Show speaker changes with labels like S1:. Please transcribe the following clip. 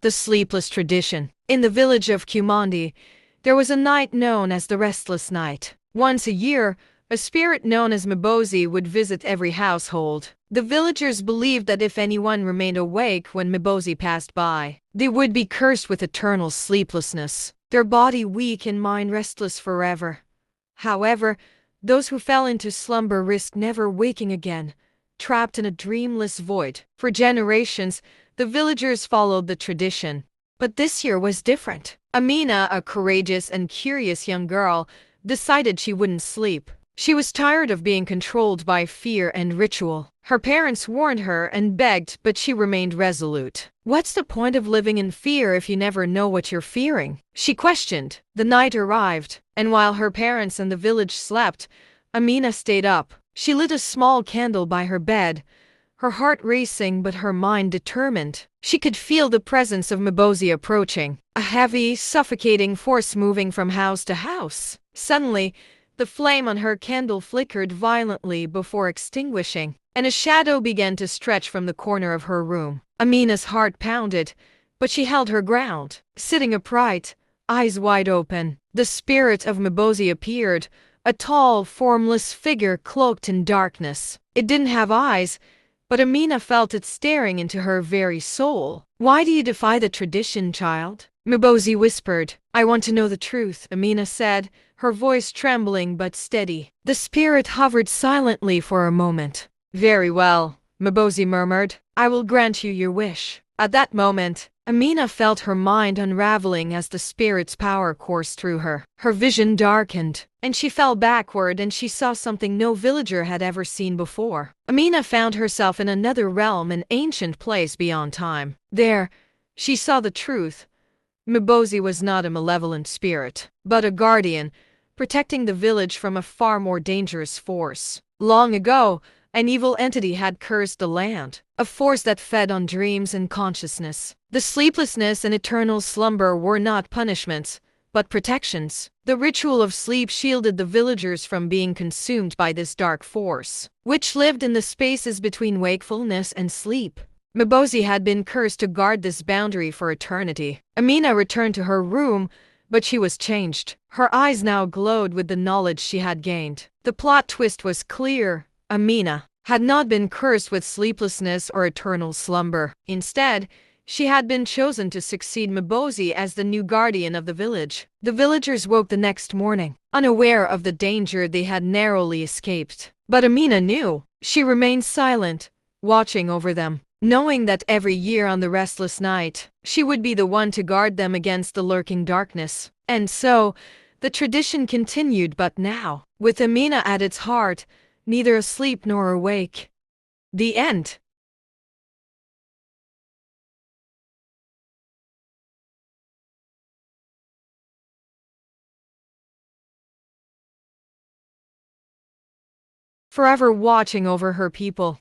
S1: The sleepless tradition. In the village of Kumandi, there was a night known as the Restless Night. Once a year, a spirit known as Mbosi would visit every household. The villagers believed that if anyone remained awake when Mbosi passed by, they would be cursed with eternal sleeplessness, their body weak and mind restless forever. However, those who fell into slumber risked never waking again, trapped in a dreamless void. For generations, the villagers followed the tradition. But this year was different. Amina, a courageous and curious young girl, decided she wouldn't sleep. She was tired of being controlled by fear and ritual. Her parents warned her and begged, but she remained resolute. "What's the point of living in fear if you never know what you're fearing?" she questioned. The night arrived, and while her parents and the village slept, Amina stayed up. She lit a small candle by her bed, her heart racing but her mind determined. She could feel the presence of Mbosi approaching, a heavy, suffocating force moving from house to house. Suddenly, the flame on her candle flickered violently before extinguishing, and a shadow began to stretch from the corner of her room. Amina's heart pounded, but she held her ground. Sitting upright, eyes wide open, the spirit of Mbosi appeared, a tall, formless figure cloaked in darkness. It didn't have eyes, but Amina felt it staring into her very soul. "Why do you defy the tradition, child?" Mbosi whispered. "I want to know the truth," Amina said, her voice trembling but steady. The spirit hovered silently for a moment. "Very well," Mbosi murmured. "I will grant you your wish." At that moment, Amina felt her mind unraveling as the spirit's power coursed through her. Her vision darkened, and she fell backward and she saw something no villager had ever seen before. Amina found herself in another realm, an ancient place beyond time. There, she saw the truth. Mbosi was not a malevolent spirit, but a guardian, protecting the village from a far more dangerous force. Long ago, an evil entity had cursed the land, a force that fed on dreams and consciousness. The sleeplessness and eternal slumber were not punishments, but protections. The ritual of sleep shielded the villagers from being consumed by this dark force, which lived in the spaces between wakefulness and sleep. Mbosi had been cursed to guard this boundary for eternity. Amina returned to her room, but she was changed. Her eyes now glowed with the knowledge she had gained. The plot twist was clear. Amina had not been cursed with sleeplessness or eternal slumber. Instead, she had been chosen to succeed Mbosi as the new guardian of the village. The villagers woke the next morning, unaware of the danger they had narrowly escaped. But Amina knew. She remained silent, watching over them, knowing that every year on the restless night, she would be the one to guard them against the lurking darkness. And so, the tradition continued, but now, with Amina at its heart, neither asleep nor awake. The end. Forever watching over her people.